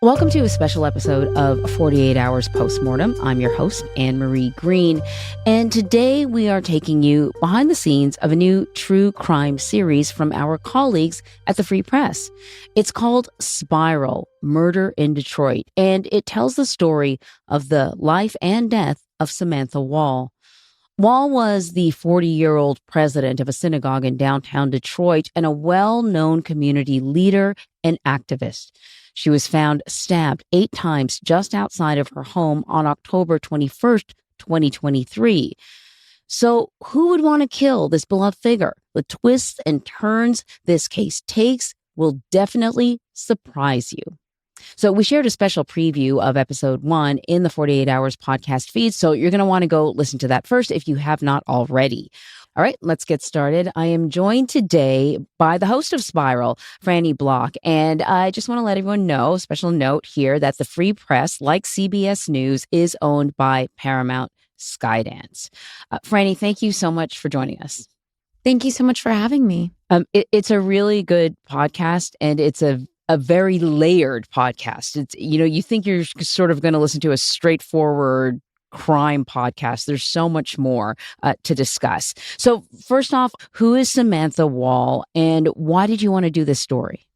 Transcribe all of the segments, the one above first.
Welcome to a special episode of 48 Hours Postmortem. I'm your host, Anne-Marie Green, and today we are taking you behind the scenes of a new true crime series from our colleagues at the Free Press. It's called Spiral: Murder in Detroit, and it tells the story of the life and death of Samantha Wall. Wall was the 40-year-old president of a synagogue in downtown Detroit and a well-known community leader and activist. She was found stabbed 8 times just outside of her home on October 21st, 2023. So who would want to kill this beloved figure? The twists and turns this case takes will definitely surprise you. So we shared a special preview of episode 1 in the 48 Hours podcast feed, so you're going to want to go listen to that first if you have not already. All right, let's get started. I am joined today by the host of Spiral, Frannie Block, and I just want to let everyone know, special note here, that the Free Press, like CBS News, is owned by Paramount Skydance. Frannie, thank you so much for joining us. Thank you so much for having me. It's a really good podcast, and it's a very layered podcast. It's, you think you're sort of going to listen to a straightforward crime podcast. There's so much more to discuss. So first off, who is Samantha Wall and why did you want to do this story?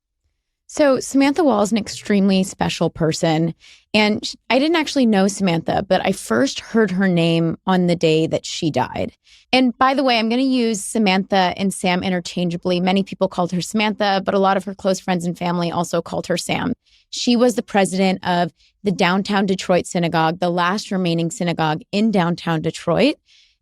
So Samantha Wall is an extremely special person. And I didn't actually know Samantha, but I first heard her name on the day that she died. And by the way, I'm going to use Samantha and Sam interchangeably. Many people called her Samantha, but a lot of her close friends and family also called her Sam. She was the president of the downtown Detroit synagogue, the last remaining synagogue in downtown Detroit.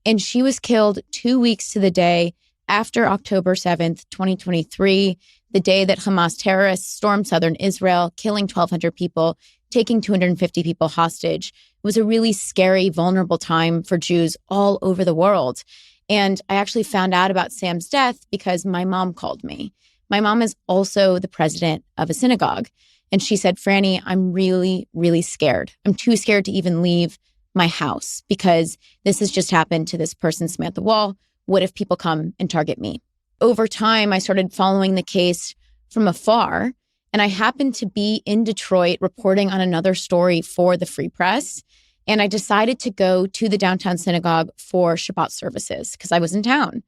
And she was killed 2 weeks to the day after October 7th, 2023, the day that Hamas terrorists stormed southern Israel, killing 1,200 people, taking 250 people hostage. It was a really scary, vulnerable time for Jews all over the world. And I actually found out about Sam's death because my mom called me. My mom is also the president of a synagogue. And she said, Frannie, I'm really, really scared. I'm too scared to even leave my house because this has just happened to this person, Samantha Wall. What if people come and target me? Over time, I started following the case from afar, and I happened to be in Detroit reporting on another story for the Free Press, and I decided to go to the downtown synagogue for Shabbat services because I was in town.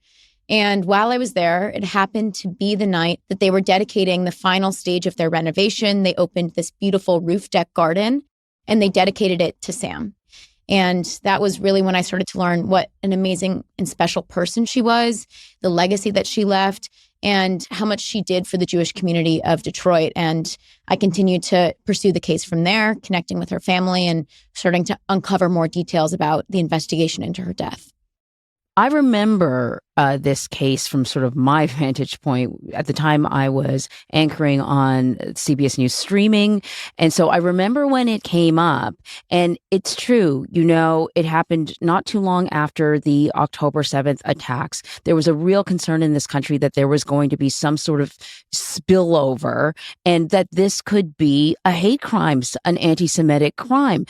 And while I was there, it happened to be the night that they were dedicating the final stage of their renovation. They opened this beautiful roof deck garden, and they dedicated it to Sam. And that was really when I started to learn what an amazing and special person she was, the legacy that she left, and how much she did for the Jewish community of Detroit. And I continued to pursue the case from there, connecting with her family and starting to uncover more details about the investigation into her death. I remember this case from sort of my vantage point. At the time, I was anchoring on CBS News streaming. And so I remember when it came up. And it's true, it happened not too long after the October 7th attacks. There was a real concern in this country that there was going to be some sort of spillover and that this could be a hate crime, an anti-Semitic crime.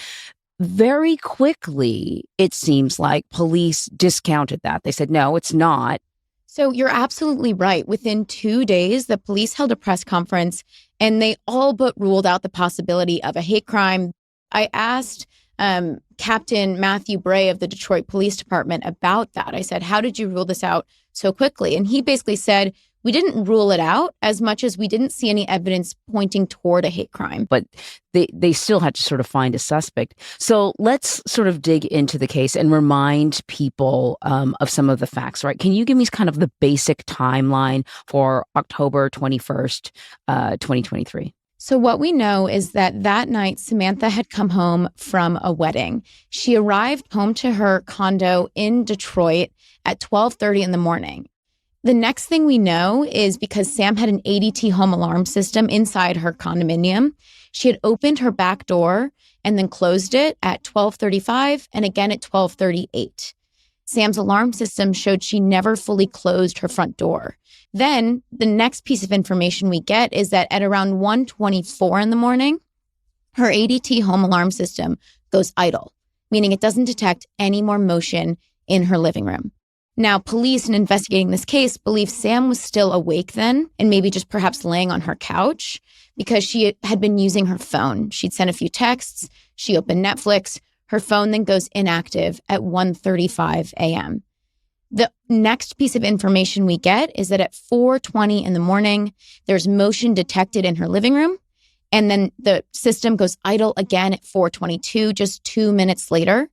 Very quickly, it seems like police discounted that. They said, no, it's not. So you're absolutely right. Within 2 days, the police held a press conference and they all but ruled out the possibility of a hate crime. I asked Captain Matthew Bray of the Detroit Police Department about that. I said, how did you rule this out so quickly? And he basically said, we didn't rule it out as much as we didn't see any evidence pointing toward a hate crime. But they still had to sort of find a suspect. So let's sort of dig into the case and remind people of some of the facts, right? Can you give me kind of the basic timeline for October 21st, 2023? So what we know is that night, Samantha had come home from a wedding. She arrived home to her condo in Detroit at 12:30 in the morning. The next thing we know is because Sam had an ADT home alarm system inside her condominium, she had opened her back door and then closed it at 12:35 and again at 12:38. Sam's alarm system showed she never fully closed her front door. Then the next piece of information we get is that at around 1:24 in the morning, her ADT home alarm system goes idle, meaning it doesn't detect any more motion in her living room. Now, police in investigating this case believe Sam was still awake then and maybe just perhaps laying on her couch because she had been using her phone. She'd sent a few texts. She opened Netflix. Her phone then goes inactive at 1:35 a.m. The next piece of information we get is that at 4:20 in the morning, there's motion detected in her living room. And then the system goes idle again at 4:22, just 2 minutes later.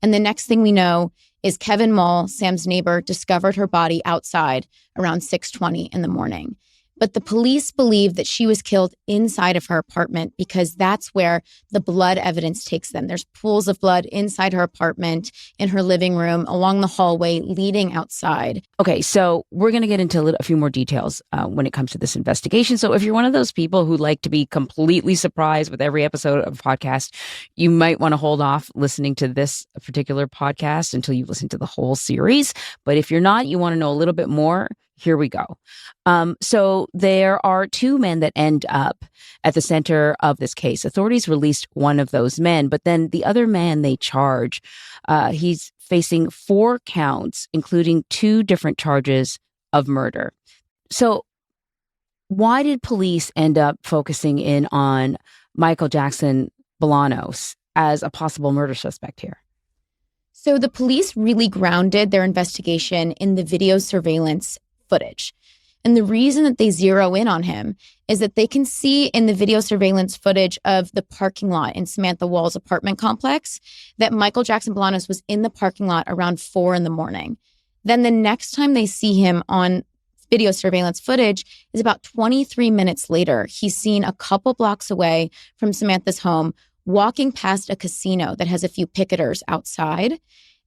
And the next thing we know is Kevin Mull, Sam's neighbor, discovered her body outside around 6:20 in the morning. But the police believe that she was killed inside of her apartment because that's where the blood evidence takes them. There's pools of blood inside her apartment, in her living room, along the hallway leading outside. Okay, so we're going to get into a few more details when it comes to this investigation. So if you're one of those people who like to be completely surprised with every episode of a podcast, you might want to hold off listening to this particular podcast until you listen to the whole series. But if you're not, you want to know a little bit more, here we go. So there are two men that end up at the center of this case. Authorities released one of those men, but then the other man they charge, he's facing 4 counts, including 2 different charges of murder. So why did police end up focusing in on Michael Jackson Bolanos as a possible murder suspect here? So the police really grounded their investigation in the video surveillance footage. And the reason that they zero in on him is that they can see in the video surveillance footage of the parking lot in Samantha Wall's apartment complex that Michael Jackson Bolanos was in the parking lot around 4 in the morning. Then the next time they see him on video surveillance footage is about 23 minutes later. He's seen a couple blocks away from Samantha's home, walking past a casino that has a few picketers outside.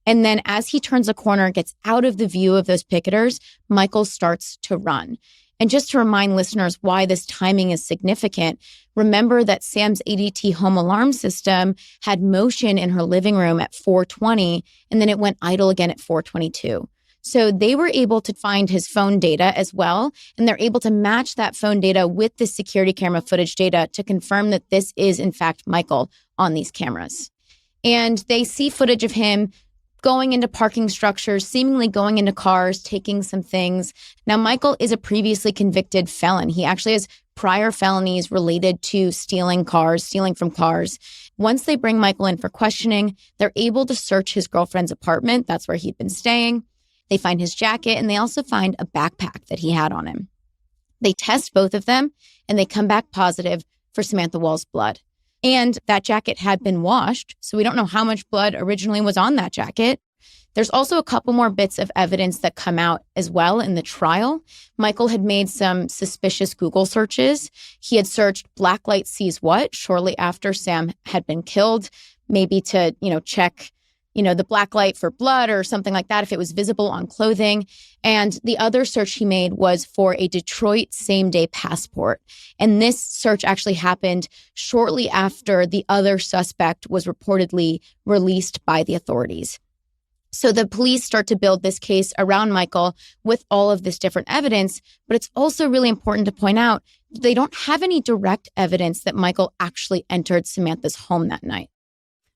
And then as he turns a corner, gets out of the view of those picketers, Michael starts to run. And just to remind listeners why this timing is significant, remember that Sam's ADT home alarm system had motion in her living room at 4:20, and then it went idle again at 4:22. So they were able to find his phone data as well, and they're able to match that phone data with the security camera footage data to confirm that this is, in fact, Michael on these cameras. And they see footage of him going into parking structures, seemingly going into cars, taking some things. Now, Michael is a previously convicted felon. He actually has prior felonies related to stealing from cars. Once they bring Michael in for questioning, they're able to search his girlfriend's apartment. That's where he'd been staying. They find his jacket, and they also find a backpack that he had on him. They test both of them, and they come back positive for Samantha Wall's blood. And that jacket had been washed, so we don't know how much blood originally was on that jacket. There's also a couple more bits of evidence that come out as well in the trial. Michael had made some suspicious Google searches. He had searched Black Light Sees What shortly after Sam had been killed, maybe to, check the black light for blood or something like that, if it was visible on clothing. And the other search he made was for a Detroit same-day passport. And this search actually happened shortly after the other suspect was reportedly released by the authorities. So the police start to build this case around Michael with all of this different evidence. But it's also really important to point out they don't have any direct evidence that Michael actually entered Samantha's home that night.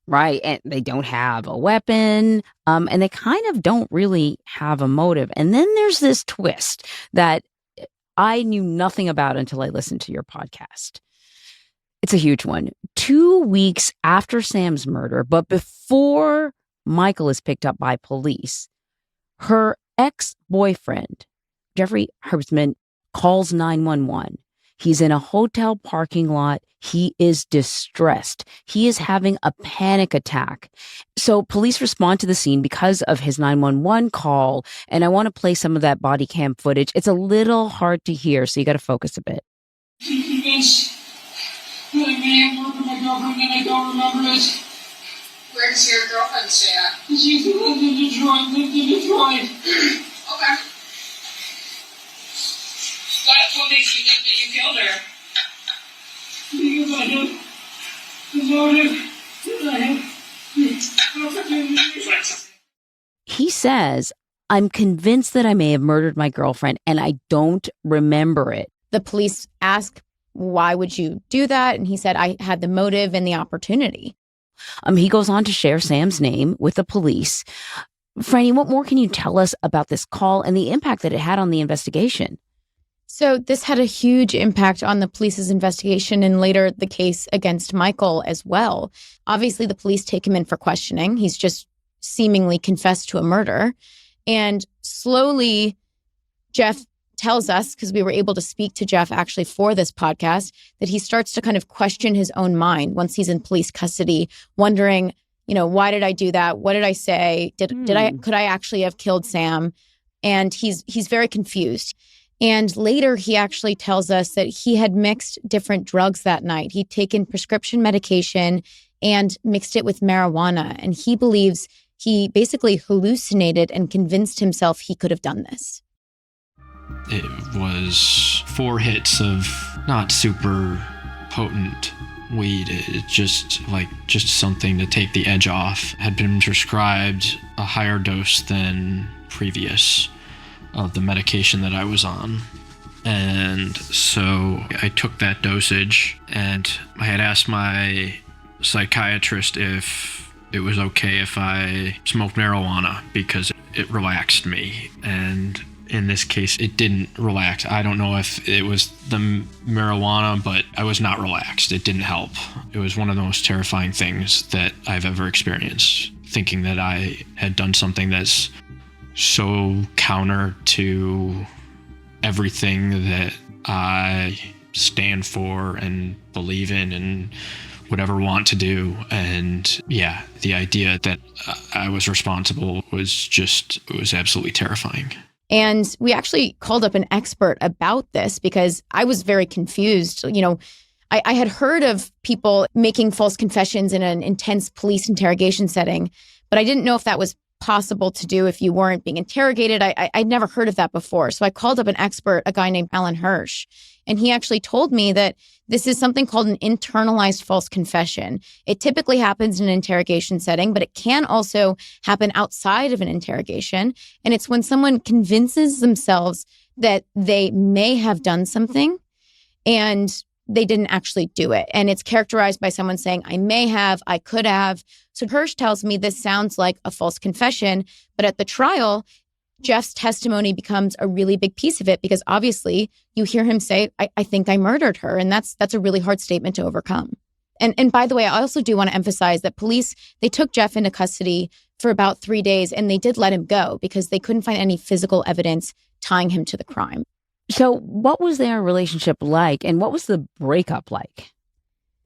Right. And they don't have a weapon, and they kind of don't really have a motive. And then there's this twist that I knew nothing about until I listened to your podcast. It's a huge one. 2 weeks after Sam's murder, but before Michael is picked up by police, her ex-boyfriend, Jeffrey Herbstman, calls 911. He's in a hotel parking lot. He is distressed. He is having a panic attack. So police respond to the scene because of his 911 call. And I want to play some of that body cam footage. It's a little hard to hear, so you got to focus a bit. She thinks that I may have murdered my girlfriend and I don't remember it. Where does your girlfriend stay at? She lived in Detroit. Okay. What makes you think that you killed her? Because I have the motive that I have opportunity. He says, I'm convinced that I may have murdered my girlfriend and I don't remember it. The police ask, why would you do that? And he said, I had the motive and the opportunity. He goes on to share Sam's name with the police. Frannie, what more can you tell us about this call and the impact that it had on the investigation? So this had a huge impact on the police's investigation and later the case against Michael as well. Obviously, the police take him in for questioning. He's just seemingly confessed to a murder. And slowly, Jeff tells us, because we were able to speak to Jeff actually for this podcast, that he starts to kind of question his own mind once he's in police custody, wondering, why did I do that? What did I say? Could I actually have killed Sam? And he's very confused. And later, he actually tells us that he had mixed different drugs that night. He'd taken prescription medication and mixed it with marijuana. And he believes he basically hallucinated and convinced himself he could have done this. It was 4 hits of not super potent weed. It just something to take the edge off. Had been prescribed a higher dose than previous of the medication that I was on. And so I took that dosage, and I had asked my psychiatrist if it was okay if I smoked marijuana because it relaxed me. And in this case, it didn't relax. I don't know if it was the marijuana, but I was not relaxed. It didn't help. It was one of the most terrifying things that I've ever experienced, thinking that I had done something that's so counter to everything that I stand for and believe in and would ever want to do. And yeah, the idea that I was responsible was absolutely terrifying. And we actually called up an expert about this because I was very confused. I had heard of people making false confessions in an intense police interrogation setting, but I didn't know if that was possible to do if you weren't being interrogated. I'd never heard of that before. So I called up an expert, a guy named Alan Hirsch, and he actually told me that this is something called an internalized false confession. It typically happens in an interrogation setting, but it can also happen outside of an interrogation. And it's when someone convinces themselves that they may have done something and they didn't actually do it. And it's characterized by someone saying, I may have, I could have. So Hirsch tells me this sounds like a false confession, but at the trial, Jeff's testimony becomes a really big piece of it because obviously you hear him say, I think I murdered her. And that's a really hard statement to overcome. And by the way, I also do want to emphasize that police, they took Jeff into custody for about 3 days and they did let him go because they couldn't find any physical evidence tying him to the crime. So what was their relationship like and what was the breakup like?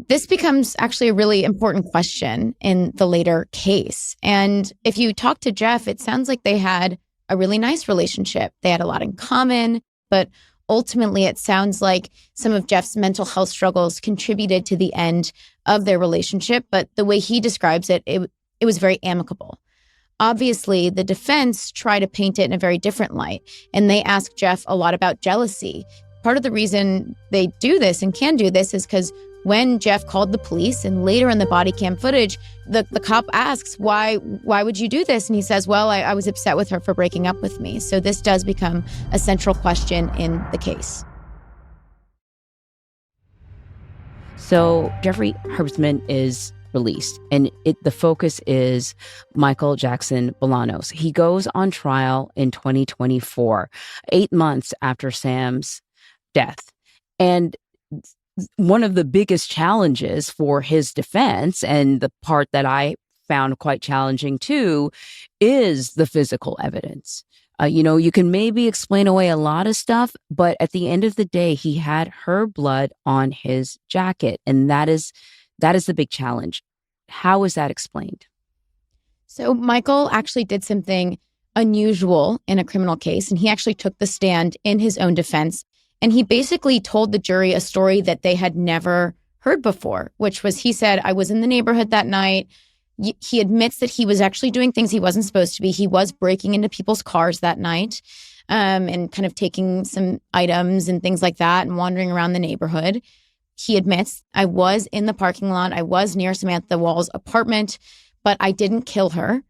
This becomes actually a really important question in the later case. And if you talk to Jeff, it sounds like they had a really nice relationship. They had a lot in common, but ultimately it sounds like some of Jeff's mental health struggles contributed to the end of their relationship. But the way he describes it, it was very amicable. Obviously, the defense tried to paint it in a very different light, and they ask Jeff a lot about jealousy. Part of the reason they do this and can do this is because when Jeff called the police and later in the body cam footage, the cop asks, why would you do this? And he says, well, I was upset with her for breaking up with me. So this does become a central question in the case. So Jeffrey Herbstman is released, and the focus is Michael Jackson Bolanos. He goes on trial in 2024, 8 months after Sam's death. And one of the biggest challenges for his defense, and the part that I found quite challenging too, is the physical evidence. You can maybe explain away a lot of stuff, but at the end of the day, he had her blood on his jacket. And that is the big challenge. How is that explained? So Michael actually did something unusual in a criminal case, and he actually took the stand in his own defense. And he basically told the jury a story that they had never heard before, which was, he said, I was in the neighborhood that night. He admits that he was actually doing things he wasn't supposed to be. He was breaking into people's cars that night and kind of taking some items and things like that and wandering around the neighborhood. He admits, I was in the parking lot. I was near Samantha Wall's apartment, but I didn't kill her.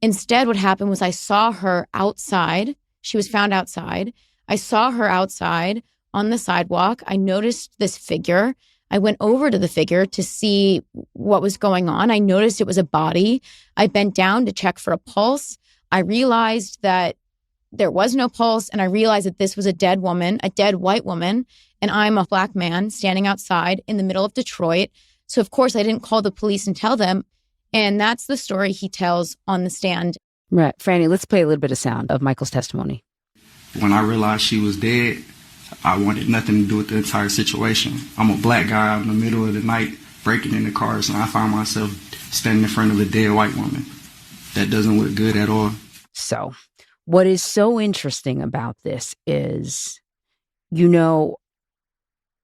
Instead, what happened was I saw her outside. She was found outside. I saw her outside on the sidewalk. I noticed this figure. I went over to the figure to see what was going on. I noticed it was a body. I bent down to check for a pulse. I realized that there was no pulse. And I realized that this was a dead woman, a dead white woman. And I'm a Black man standing outside in the middle of Detroit. So of course I didn't call the police and tell them. And that's the story he tells on the stand. Right. Frannie, let's play a little bit of sound of Michael's testimony. When I realized she was dead, I wanted nothing to do with the entire situation. I'm a Black guy out in the middle of the night breaking into cars, and I found myself standing in front of a dead white woman. That doesn't look good at all. So what is so interesting about this is, you know,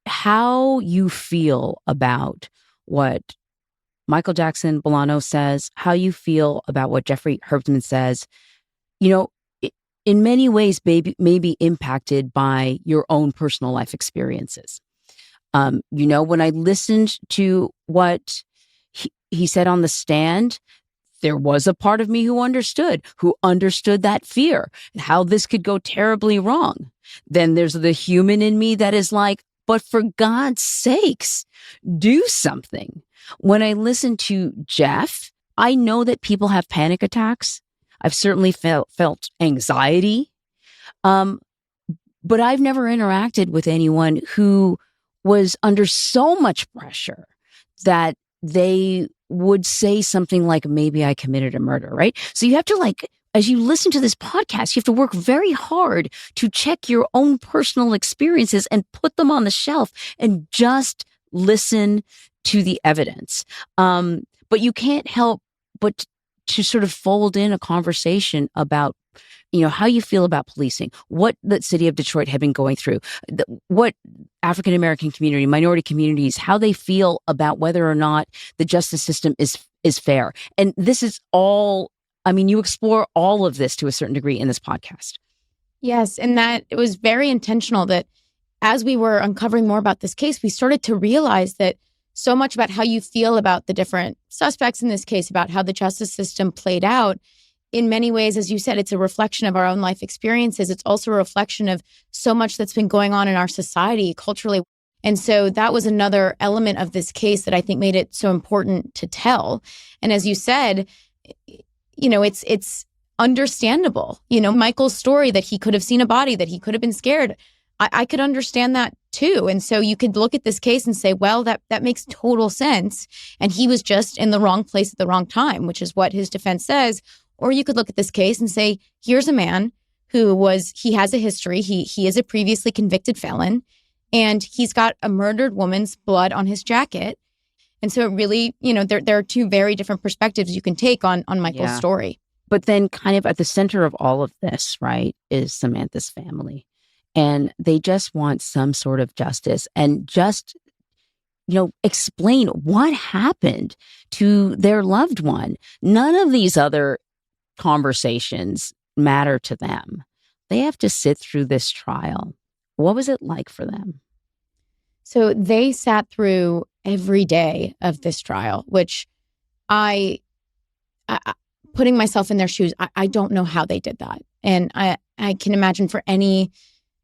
how you feel about what Michael Jackson Bolano says, how you feel about what Jeffrey Herbstman says, you know, in many ways may be impacted by your own personal life experiences. You know, when I listened to what he said on the stand, there was a part of me who understood that fear, how this could go terribly wrong. Then there's the human in me that is like, but for God's sakes, do something. When I listen to Jeff, I know that people have panic attacks. I've certainly felt anxiety. But I've never interacted with anyone who was under so much pressure that they would say something like, maybe I committed a murder, right? So you have to, like, as you listen to this podcast, you have to work very hard to check your own personal experiences and put them on the shelf and just listen to the evidence. But you can't help but to sort of fold in a conversation about, you know, how you feel about policing, what the city of Detroit had been going through, what African-American community, minority communities, how they feel about whether or not the justice system is fair. And this is all, I mean, you explore all of this to a certain degree in this podcast. Yes. And that it was very intentional that as we were uncovering more about this case, we started to realize that so much about how you feel about the different suspects in this case, about how the justice system played out, in many ways, as you said, it's a reflection of our own life experiences. It's also a reflection of so much that's been going on in our society culturally. And so that was another element of this case that I think made it so important to tell. And as you said, you know, it's understandable. You know, Michael's story that he could have seen a body, that he could have been scared. I could understand that too. And so you could look at this case and say, well, that makes total sense. And he was just in the wrong place at the wrong time, which is what his defense says. Or you could look at this case and say, here's a man he has a history. He is a previously convicted felon, and he's got a murdered woman's blood on his jacket. And so it really, you know, there are two very different perspectives you can take on Michael's story. But then kind of at the center of all of this, right, is Samantha's family. And they just want some sort of justice and just, you know, explain what happened to their loved one. None of these other conversations matter to them. They have to sit through this trial. What was it like for them? So they sat through every day of this trial, which I putting myself in their shoes, I don't know how they did that. And I can imagine for any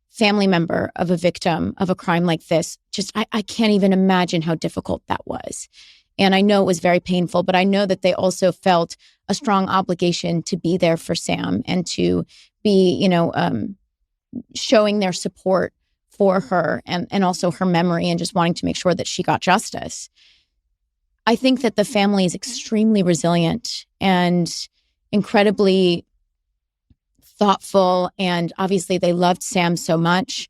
family member of a victim of a crime like this, just I can't even imagine how difficult that was. And I know it was very painful, but I know that they also felt a strong obligation to be there for Sam and to be, you know, showing their support for her and also her memory and just wanting to make sure that she got justice. I think that the family is extremely resilient and incredibly thoughtful. And obviously they loved Sam so much.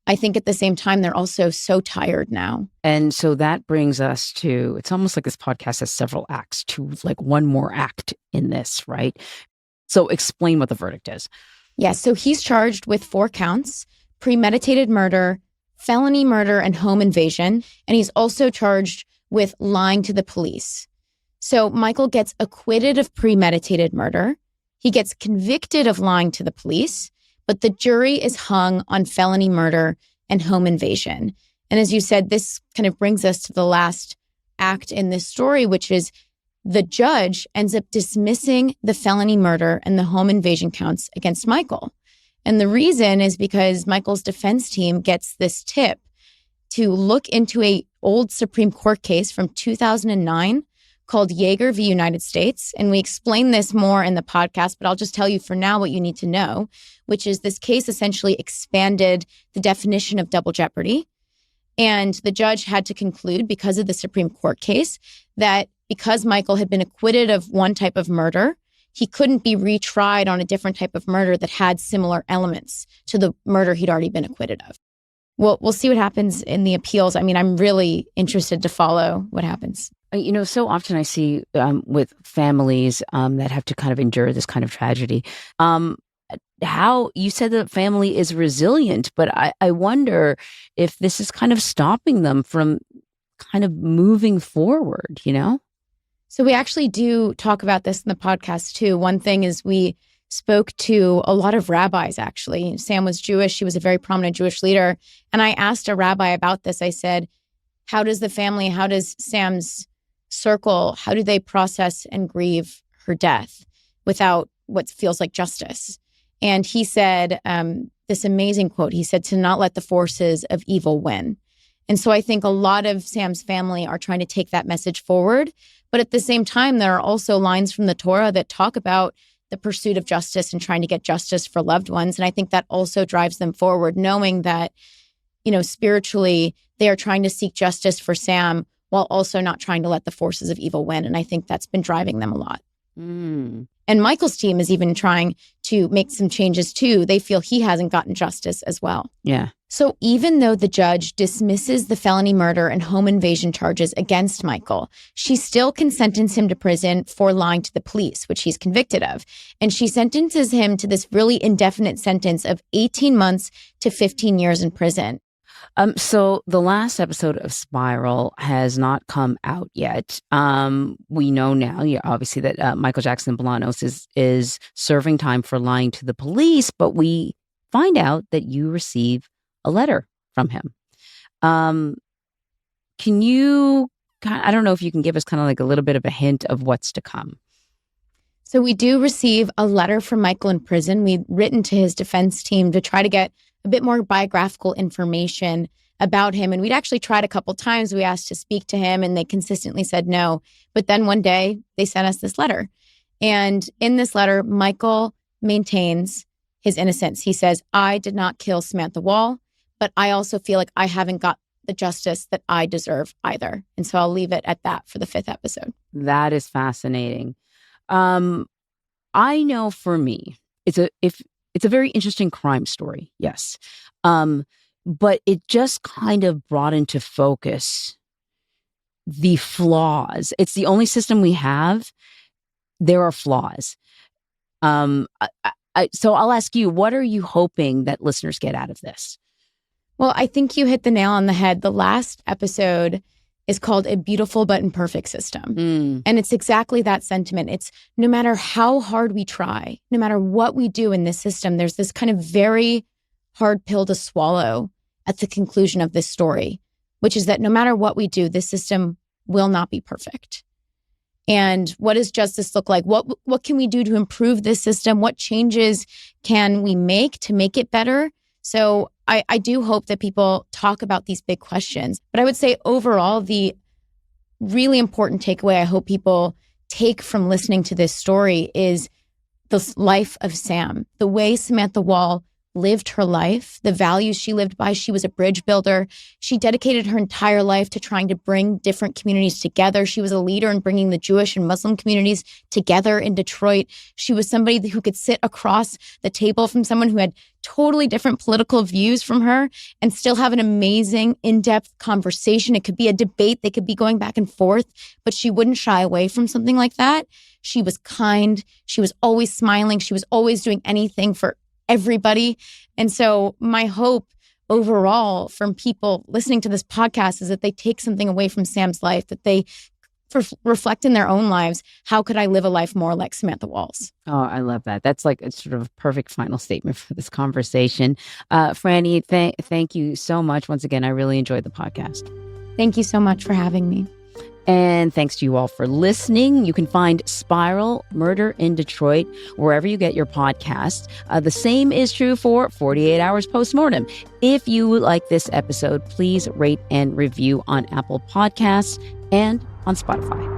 I think at the same time, they're also so tired now. And so that brings us to, it's almost like this podcast has several acts, to like one more act in this, right? So explain what the verdict is. Yes. So he's charged with 4 counts: premeditated murder, felony murder, and home invasion. And he's also charged with lying to the police. So Michael gets acquitted of premeditated murder. He gets convicted of lying to the police, but the jury is hung on felony murder and home invasion. And as you said, this kind of brings us to the last act in this story, which is the judge ends up dismissing the felony murder and the home invasion counts against Michael. And the reason is because Michael's defense team gets this tip to look into an old Supreme Court case from 2009 called Yeager v. United States. And we explain this more in the podcast, but I'll just tell you for now what you need to know, which is this case essentially expanded the definition of double jeopardy. And the judge had to conclude, because of the Supreme Court case, that because Michael had been acquitted of one type of murder, he couldn't be retried on a different type of murder that had similar elements to the murder he'd already been acquitted of. Well, we'll see what happens in the appeals. I mean, I'm really interested to follow what happens. So often I see with families that have to kind of endure this kind of tragedy, how you said the family is resilient, but I wonder if this is kind of stopping them from kind of moving forward, So we actually do talk about this in the podcast too. One thing is we spoke to a lot of rabbis, actually. Sam was Jewish. She was a very prominent Jewish leader. And I asked a rabbi about this. I said, how does Sam's circle, how do they process and grieve her death without what feels like justice? And he said this amazing quote. He said, to not let the forces of evil win. And so I think a lot of Sam's family are trying to take that message forward. But at the same time, there are also lines from the Torah that talk about the pursuit of justice and trying to get justice for loved ones. And I think that also drives them forward, knowing that, spiritually, they are trying to seek justice for Sam while also not trying to let the forces of evil win. And I think that's been driving them a lot. And Michael's team is even trying to make some changes too. They feel he hasn't gotten justice as well. Yeah. So even though the judge dismisses the felony murder and home invasion charges against Michael, she still can sentence him to prison for lying to the police, which he's convicted of. And she sentences him to this really indefinite sentence of 18 months to 15 years in prison. So the last episode of Spiral has not come out yet. We know now, obviously, that Michael Jackson Bolanos is serving time for lying to the police, but we find out that you receive a letter from him. Can you, I don't know if you can give us kind of like a little bit of a hint of what's to come. So we do receive a letter from Michael in prison. We'd written to his defense team to try to get a bit more biographical information about him. And we'd actually tried a couple times. We asked to speak to him and they consistently said no. But then one day they sent us this letter. And in this letter, Michael maintains his innocence. He says, I did not kill Samantha Wall, but I also feel like I haven't got the justice that I deserve either. And so I'll leave it at that for the 5th episode. That is fascinating. I know for me, it's a very interesting crime story, yes. But it just kind of brought into focus the flaws. It's the only system we have. There are flaws. So I'll ask you, what are you hoping that listeners get out of this? Well, I think you hit the nail on the head. The last episode is called A Beautiful But Imperfect System. And it's exactly that sentiment. It's no matter how hard we try, no matter what we do in this system, there's this kind of very hard pill to swallow at the conclusion of this story, which is that no matter what we do, this system will not be perfect. And what does justice look like? What can we do to improve this system? What changes can we make to make it better? So I do hope that people talk about these big questions. But I would say overall, the really important takeaway I hope people take from listening to this story is the life of Sam, the way Samantha Wall lived her life, the values she lived by. She was a bridge builder. She dedicated her entire life to trying to bring different communities together. She was a leader in bringing the Jewish and Muslim communities together in Detroit. She was somebody who could sit across the table from someone who had totally different political views from her and still have an amazing in-depth conversation. It could be a debate. They could be going back and forth, but she wouldn't shy away from something like that. She was kind. She was always smiling. She was always doing anything for everybody. And so my hope overall from people listening to this podcast is that they take something away from Sam's life, that they reflect in their own lives. How could I live a life more like Samantha Wall's? Oh, I love that. That's like a sort of a perfect final statement for this conversation. Frannie, thank you so much. Once again, I really enjoyed the podcast. Thank you so much for having me. And thanks to you all for listening. You can find Spiral, Murder in Detroit, wherever you get your podcasts. The same is true for 48 Hours Postmortem. If you like this episode, please rate and review on Apple Podcasts and on Spotify.